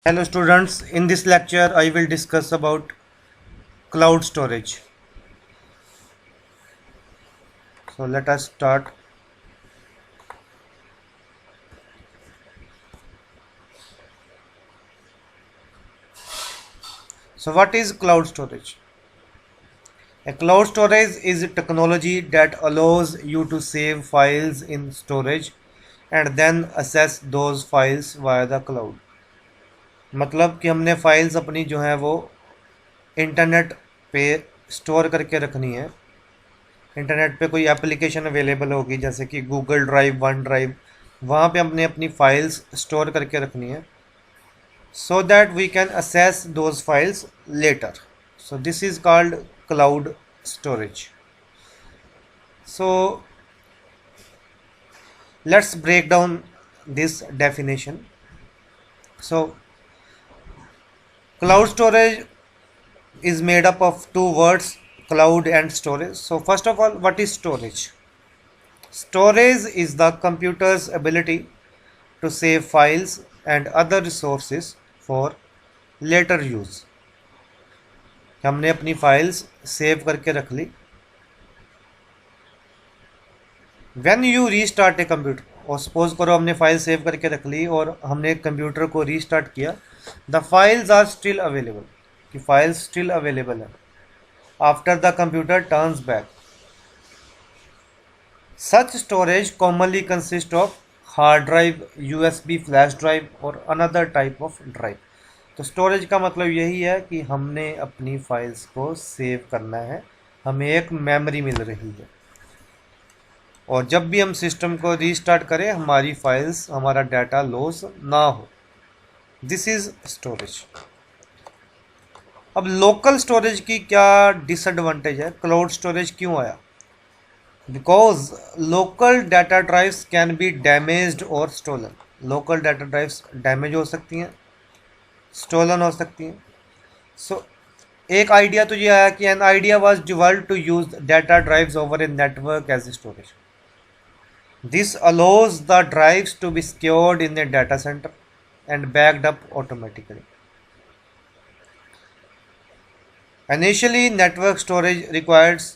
Hello students, in this lecture I will discuss about cloud storage. So let us start. So what is cloud storage? A cloud storage is a technology that allows you to save files in storage and then access those files via the cloud. मतलब कि हमने files अपनी जो है वो internet पे store करके रखनी है। इंटरनेट पे कोई एप्लीकेशन अवेलेबल होगी जैसे कि गूगल ड्राइव, वन ड्राइव, वहाँ पे हमने अपनी फाइल्स स्टोर करके रखनी है so that we can access those files later. So this is called cloud storage. So let's break down this definition. So cloud storage is made up of two words, cloud and storage. So first of all, what is storage? Storage is the computer's ability to save files and other resources for later use. हमने अपनी files save करके रख ली. When you restart a computer, और suppose करो हमने file save करके रख ली और हमने कंप्यूटर को रीस्टार्ट किया, the files are still available, कि फाइल्स स्टिल अवेलेबल है after the computer turns back. Such storage commonly consists of hard drive, USB flash drive और another type of drive. तो स्टोरेज का मतलब यही है कि हमने अपनी फाइल्स को सेव करना है, हमें एक मेमोरी मिल रही है और जब भी हम सिस्टम को रीस्टार्ट करें हमारी फाइल्स, हमारा डाटा लॉस ना हो. This is storage. अब लोकल स्टोरेज की क्या डिसएडवांटेज है, क्लाउड स्टोरेज क्यों आया? Because local data drives can be damaged और stolen. Local data drives damage हो सकती हैं, स्टोलन हो सकती हैं. सो एक आइडिया तो ये आया कि an idea was developed to use data drives over a network as storage. This allows the drives to be secured in a data center and backed up automatically. Initially, network storage requires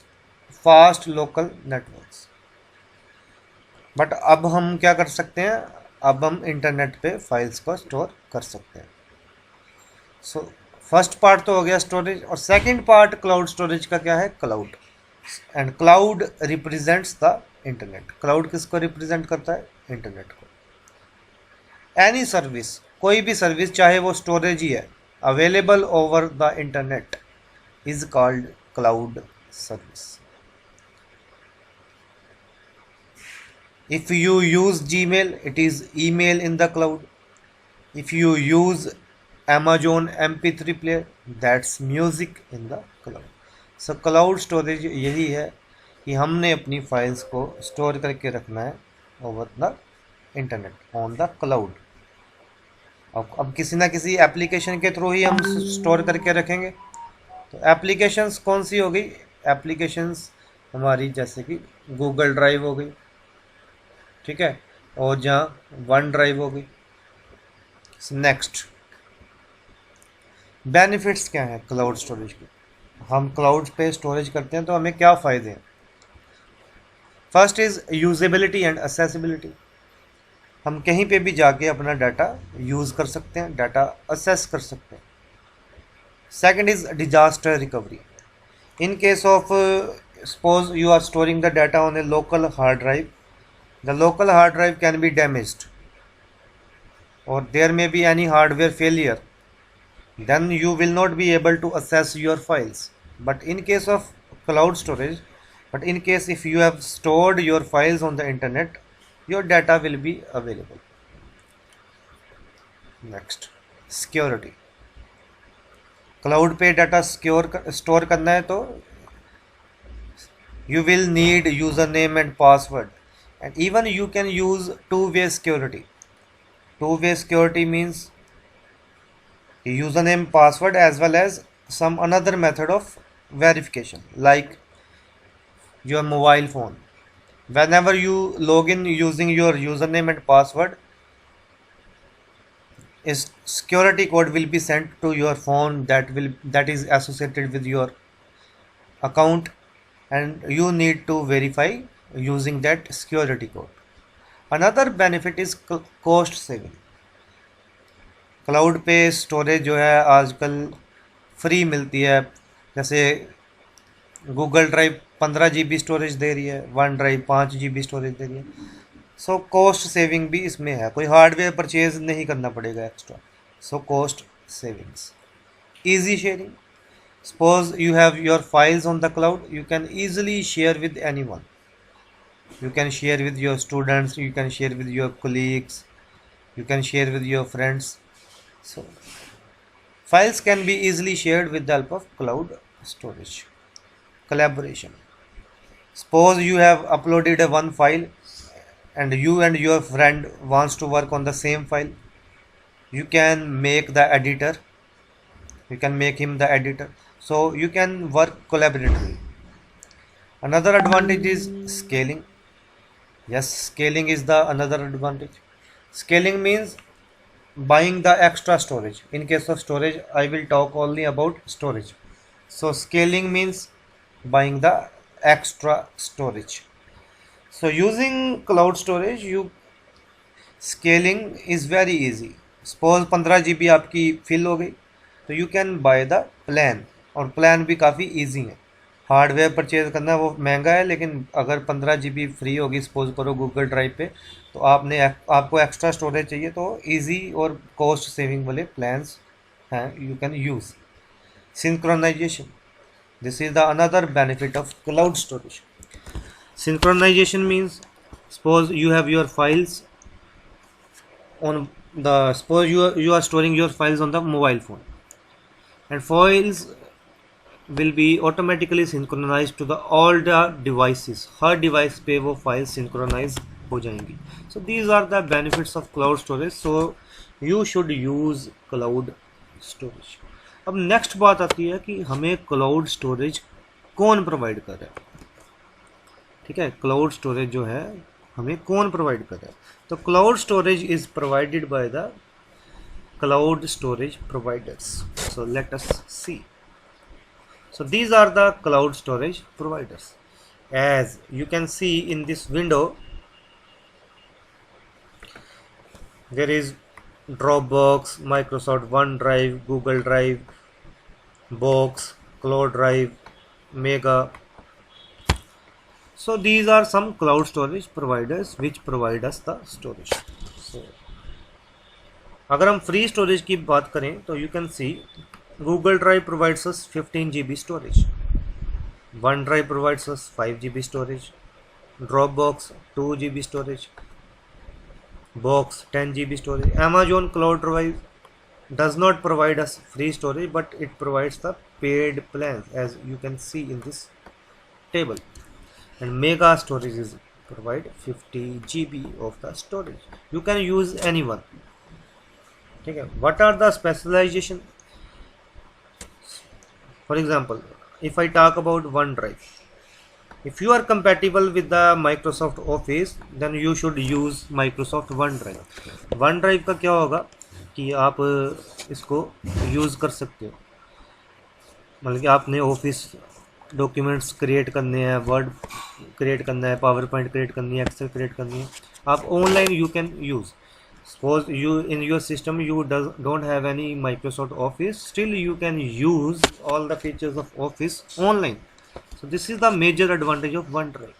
fast local networks. But अब हम क्या कर सकते हैं, अब हम internet पे files को स्टोर कर सकते हैं. सो फर्स्ट पार्ट तो हो गया स्टोरेज, और सेकंड पार्ट क्लाउड स्टोरेज का क्या है, cloud. And cloud represents the internet. Cloud किसको रिप्रेजेंट करता है, इंटरनेट को. एनी सर्विस, कोई भी सर्विस चाहे वो स्टोरेज ही है, available over the internet is called cloud service. If you use Gmail, it is email in the cloud. If you use Amazon MP3 player, that's music in the cloud. So cloud storage यही है कि हमने अपनी files को store करके रखना है over the internet on the cloud. अब किसी ना किसी एप्लीकेशन के थ्रू ही हम स्टोर करके रखेंगे. तो एप्लीकेशंस कौन सी हो गई, एप्लीकेशंस हमारी जैसे कि गूगल ड्राइव हो गई, ठीक है, और जहाँ वन ड्राइव हो गई. नेक्स्ट, बेनिफिट्स क्या हैं क्लाउड स्टोरेज के. हम क्लाउड पे स्टोरेज करते हैं तो हमें क्या फ़ायदे हैं. First is usability and accessibility. हम कहीं पे भी जाके अपना डाटा यूज़ कर सकते हैं, डाटा असेस कर सकते हैं. Second is disaster recovery. In case of suppose you are storing the data on a local hard drive, the local hard drive can be damaged or there may be any hardware failure, then you will not be able to access your files. But in case of cloud storage, but in case if you have stored your files on the internet, your data will be available. Next, security. Cloud पे data store करना है तो you will need username and password. And even you can use two-way security. Two-way security means username, password as well as some another method of verification like your mobile phone. Whenever you log in using your username and password, is security code will be sent to your phone that is associated with your account, and you need to verify using that security code. Another benefit is cost saving. Cloud पे storage जो है आजकल free मिलती है, जैसे Google drive 15 GB storage दे रही है, one drive 5 GB storage दे रही है। सो कॉस्ट सेविंग भी इसमें है, कोई हार्डवेयर परचेज नहीं करना पड़ेगा extra. So cost savings, easy sharing. Suppose you have your files on the cloud, you can easily share with anyone. You can share with your students, you can share with your colleagues, you can share with your friends. So files can be easily shared with the help of cloud storage. Collaboration. Suppose you have uploaded a one file and you and your friend wants to work on the same file. You can make the editor, you can make him the editor, so you can work collaboratively. Another advantage is scaling. Yes, scaling is the another advantage. Scaling means buying the extra storage. In case of storage, I will talk only about storage. So scaling means buying the extra storage. So using cloud storage, you scaling is very easy. Suppose 15 GB आपकी fill हो गई, तो you can by the plan, और plan भी काफ़ी easy है। Hardware purchase करना वो महंगा है, लेकिन अगर 15 GB फ्री होगी सपोज करो गूगल ड्राइव पे, तो आपको एक्स्ट्रा स्टोरेज चाहिए तो इजी और कॉस्ट सेविंग वाले प्लान्स हैं, you can use. Synchronization, this is the another benefit of cloud storage. Synchronization means suppose you have your files on the suppose you are storing your files on the mobile phone, and files will be automatically synchronized to the all the devices. Her device पे वो file synchronise हो जाएंगी. So these are the benefits of cloud storage. So you should use cloud storage. अब next बात आती है कि हमें क्लाउड स्टोरेज कौन प्रोवाइड कर रहा है. ठीक है, क्लाउड स्टोरेज जो है हमें कौन प्रोवाइड कर रहा है. तो cloud storage is provided by the cloud storage providers. So let us see. So these are the cloud storage providers. As you can see in this window, there is Dropbox, Microsoft OneDrive, Google Drive, Box, Cloud Drive, Mega. So these are some cloud storage providers which provide us the storage. So अगर हम free storage की बात करें तो you can C Google drive provides us 15 GB storage, one drive provides us 5 GB storage, Dropbox 2 GB storage, box 10 GB storage. Amazon Cloud Drive does not provide us free storage, but it provides the paid plans as you can see in this table. And Mega storage is provide 50 GB of the storage. You can use anyone. ठीक है. What are the specialization? For example, if I talk about OneDrive, if you are compatible with the Microsoft Office, then you should use Microsoft OneDrive. OneDrive का क्या होगा कि आप इसको use कर सकते हो, मतलब कि आपने ऑफिस डॉक्यूमेंट्स क्रिएट करने हैं, वर्ड क्रिएट करना है, पावर पॉइंट क्रिएट करनी है, एक्सेल क्रिएट करनी है, आप online you can use. Suppose you in your system you don't have any Microsoft Office, still you can use all the features of Office online. So this is the major advantage of OneDrive.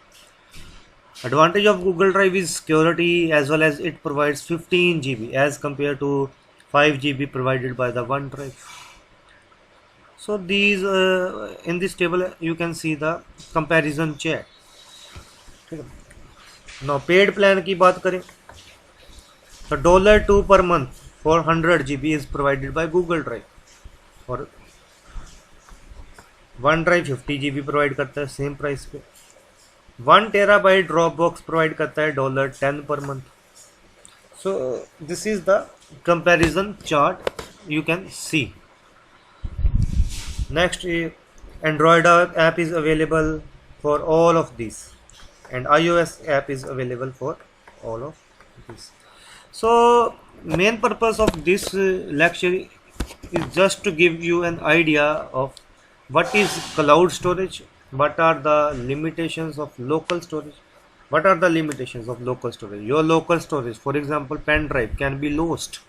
Advantage of Google Drive is security, as well as it provides 15 GB as compared to 5 GB provided by the OneDrive. So these in this table you can see the comparison chart. Now paid plan की बात करें तो $2 per month for 100 GB is provided by Google Drive, और OneDrive 50 GB provide करता है same price पे. 1 TB Dropbox provide करता है $10 per month. So this is the comparison chart you can see. Next, Android app is available for all of these, and iOS app is available for all of these. So main purpose of this lecture is just to give you an idea of what is cloud storage, what are the limitations of local storage, what are the limitations of local storage. Your local storage, for example, pen drive can be lost,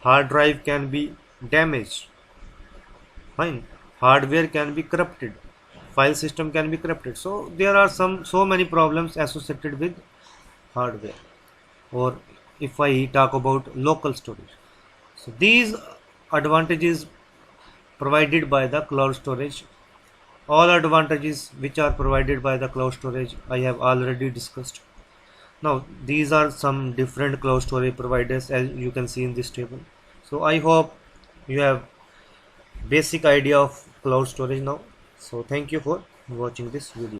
hard drive can be damaged, fine, hardware can be corrupted, file system can be corrupted. So there are so many problems associated with hardware. Or if I talk about local storage, so these advantages provided by the cloud storage, all advantages which are provided by the cloud storage I have already discussed. Now these are some different cloud storage providers as you can see in this table. So I hope you have basic idea of cloud storage now. So thank you for watching this video.